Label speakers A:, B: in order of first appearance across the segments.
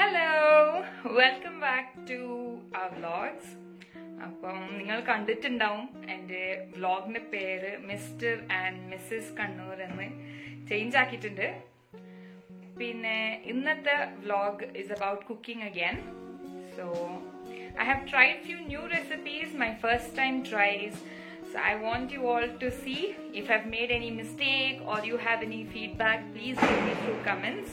A: Hello! Welcome back to our vlogs. അപ്പം നിങ്ങൾ കണ്ടിട്ടുണ്ടാവും എൻ്റെ വ്ലോഗിൻ്റെ പേര് മിസ്റ്റർ ആൻഡ് മിസ്സസ് കണ്ണൂർ എന്ന് ചേഞ്ച് ആക്കിയിട്ടുണ്ട്. പിന്നെ ഇന്നത്തെ vlog is about cooking again. So I have tried few new recipes, my first time tries. So I want you all to see if I've made any mistake or you have any feedback, please give me through comments.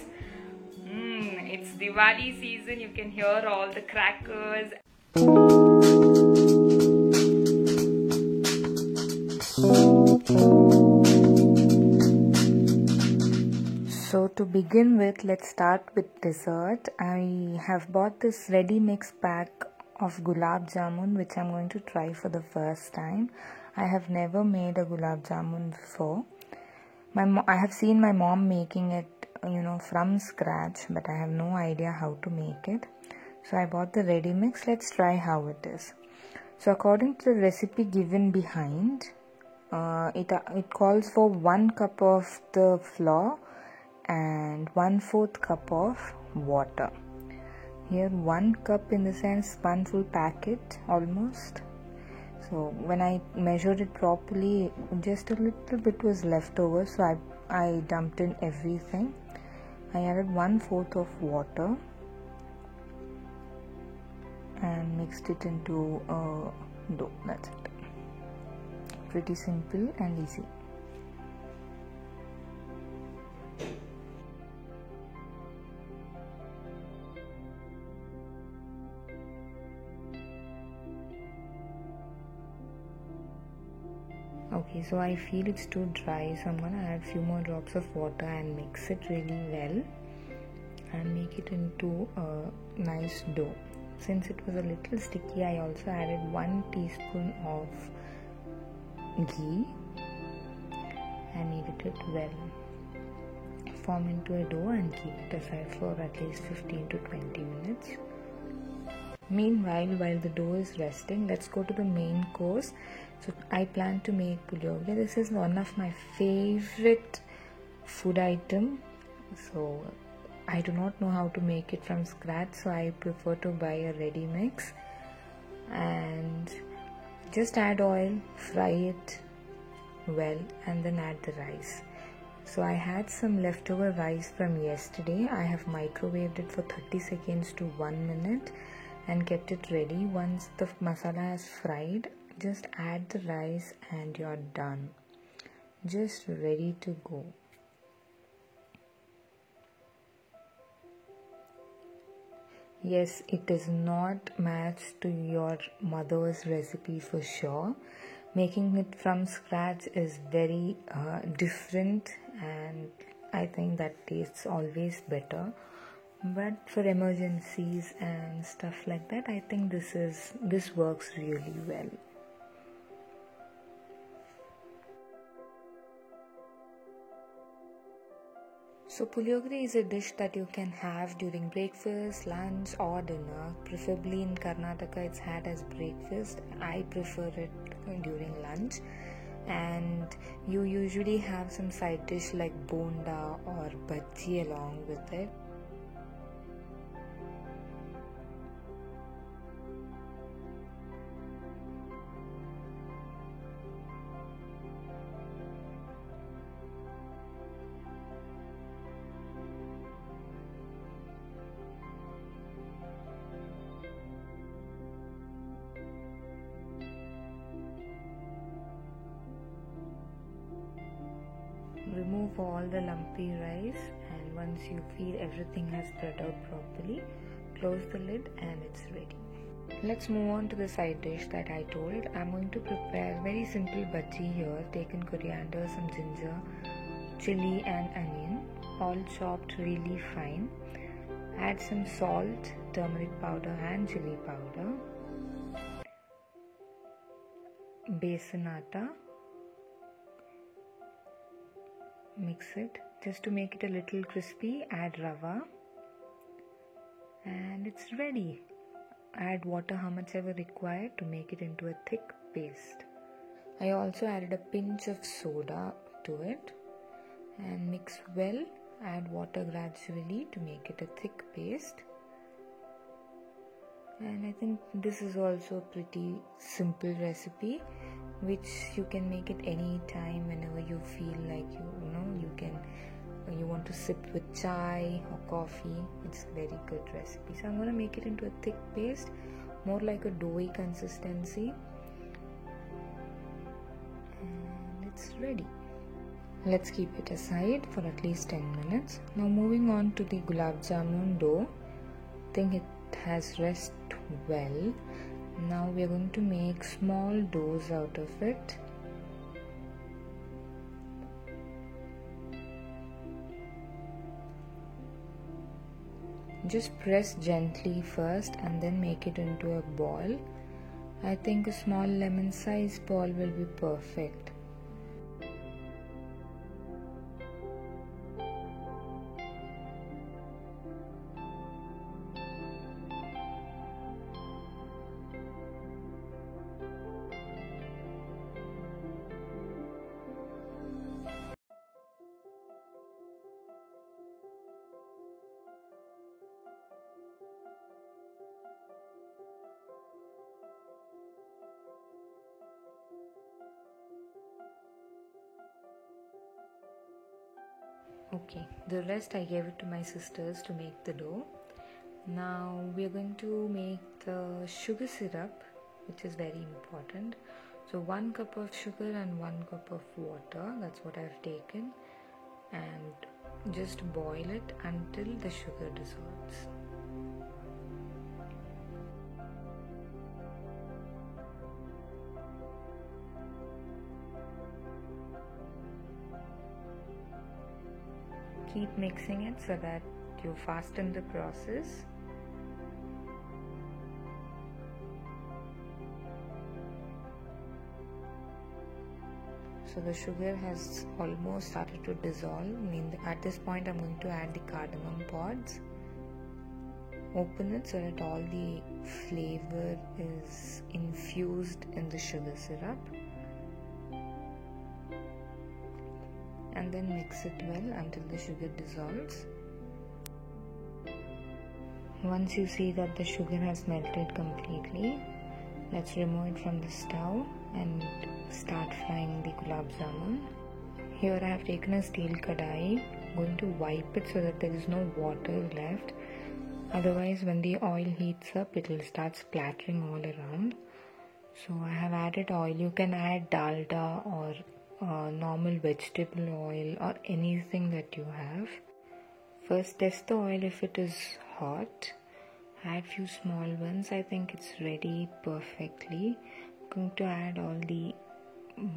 A: It's Diwali season, you can hear all the crackers. So to begin with, let's start with dessert. I have bought this ready mix pack of gulab jamun which I'm going to try for the first time. I have never made a gulab jamun before. I have seen my mom making it from scratch, but I have no idea how to make it. So I bought the ready mix. Let's try how it is. So according to the recipe given behind, it calls for 1 cup of the flour and 1/4 cup of water. Here 1 cup in the sense one full packet almost. So when I measured it properly, just a little bit was left over, so I dumped in everything. I added 1/4 of water and mixed it into a dough. That's it. Pretty simple and easy. Okay, so I feel it's too dry, so I'm gonna add few more drops of water and mix it really well and make it into a nice dough. Since it was a little sticky, I also added 1 teaspoon of ghee and kneaded it well. Form into a dough and keep it aside for at least 15 to 20 minutes. Meanwhile, while the dough is resting, let's go to the main course. So I plan to make puliyogre. This is one of my favorite food item. So I do not know how to make it from scratch, so I prefer to buy a ready mix and just add oil, fry it well, and then add the rice. So I had some leftover rice from yesterday. I have microwaved it for 30 seconds to 1 minute and kept it ready. Once the masala has fried, just add the rice and you're done. Just ready to go. Yes, it is not matched to your mother's recipe for sure. Making it from scratch is very different, and I think that tastes always better. But for emergencies and stuff like that, I think this works really well. So puliyogre is a dish that you can have during breakfast, lunch or dinner. Preferably in Karnataka it's had as breakfast. I prefer it during lunch. And you usually have some side dish like bonda or bhaji along with it. Remove all the lumpy rice, and once you feel everything has spread out properly, close the lid and it's ready. Let's move on to the side dish that I told. I'm going to prepare very simple bhaji here. Taken coriander, some ginger, chili and onion, all chopped really fine. Add some salt, turmeric powder and chili powder. Besan atta. Mix it. Just to make it a little crispy, add rava and it's ready. Add water how much ever required to make it into a thick paste. I also added a pinch of soda to it and mix well. Add water gradually to make it a thick paste. And I think this is also a pretty simple recipe which you can make it any time whenever you feel like you want to sip with chai or coffee. It's a very good recipe. So I'm going to make it into a thick paste, more like a doughy consistency, and it's ready. Let's keep it aside for at least 10 minutes. Now moving on to the gulab jamun dough. I think it has rest well. Now we are going to make small doughs out of it. Just press gently first and then make it into a ball. I think a small lemon sized ball will be perfect. Okay, the rest I gave it to my sisters to make the dough. Now we are going to make the sugar syrup, which is very important. So 1 cup of sugar and 1 cup of water, that's what I've taken, and just boil it until the sugar dissolves. Keep mixing it so that you fasten the process. So the sugar has almost started to dissolve. At this point I'm going to add the cardamom pods. Open it so that all the flavor is infused in the sugar syrup. And then mix it well until the sugar dissolves. Once you see that the sugar has melted completely, let's remove it from the stove and start frying the gulab jamun. Here I have taken a steel kadai. I'm going to wipe it so that there is no water left. Otherwise, when the oil heats up, it will start splattering all around. So I have added oil. You can add dalda or normal vegetable oil or anything that you have. First test the oil if it is hot. Add few small ones. I think it's ready perfectly. I'm going to add all the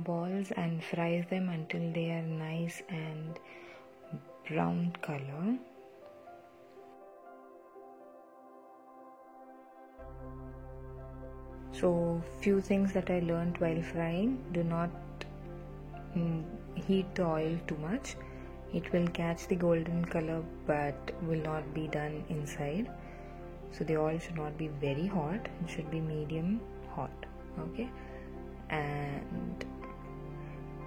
A: balls and fry them until they are nice and brown color. So few things that I learned while frying: do not heat the oil too much. It will catch the golden color but will not be done inside. So the oil should not be very hot, it should be medium hot. Okay, and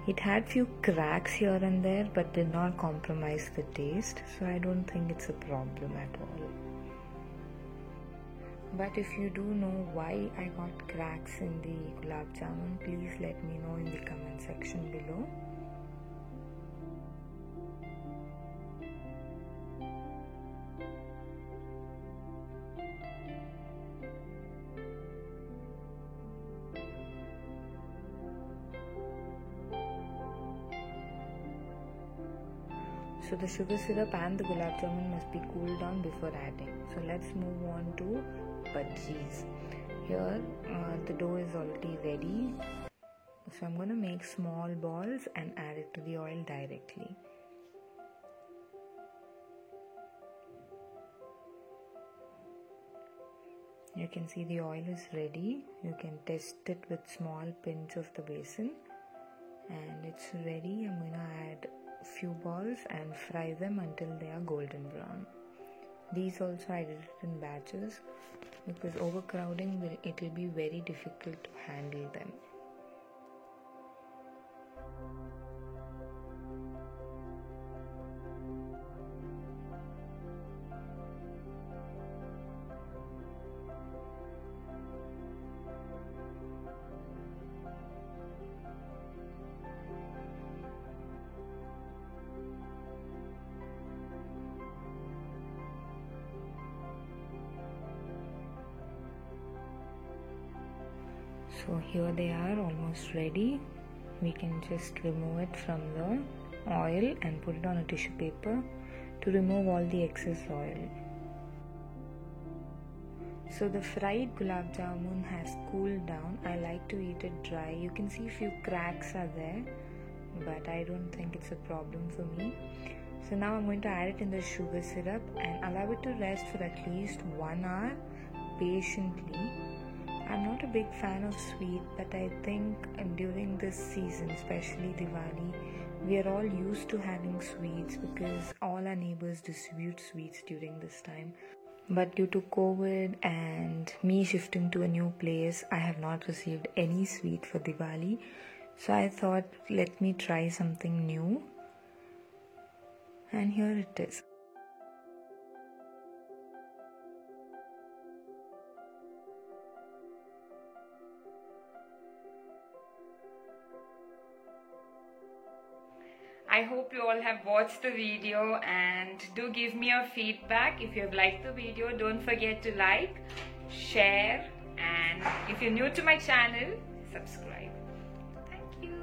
A: it had few cracks here and there but did not compromise the taste, so I don't think it's a problem at all. But if you do know why I got cracks in the gulab jamun, please let me know in the comment section below. So the sugar syrup and the gulab jamun must be cooled down before adding. So let's move on to bhajis. Here the dough is already ready. So I'm going to make small balls and add it to the oil directly. You can see the oil is ready. You can test it with small pinch of the besan, and it's ready. I'm going to add few balls and fry them until they are golden brown. These also I did it in batches because overcrowding it will be very difficult to handle them. So here they are, almost ready. We can just remove it from the oil and put it on a tissue paper to remove all the excess oil. So the fried gulab jamun has cooled down. I like to eat it dry. You can see a few cracks are there, but I don't think it's a problem for me. So now I'm going to add it in the sugar syrup and allow it to rest for at least 1 hour patiently. I'm not a big fan of sweet, but I think during this season, especially Diwali, we are all used to having sweets because all our neighbors distribute sweets during this time. But due to COVID and me shifting to a new place, I have not received any sweet for Diwali. So I thought, let me try something new. And here it is. I hope you all have watched the video and do give me your feedback. If you have liked the video, don't forget to like, share, and if you're new to my channel, subscribe. Thank you.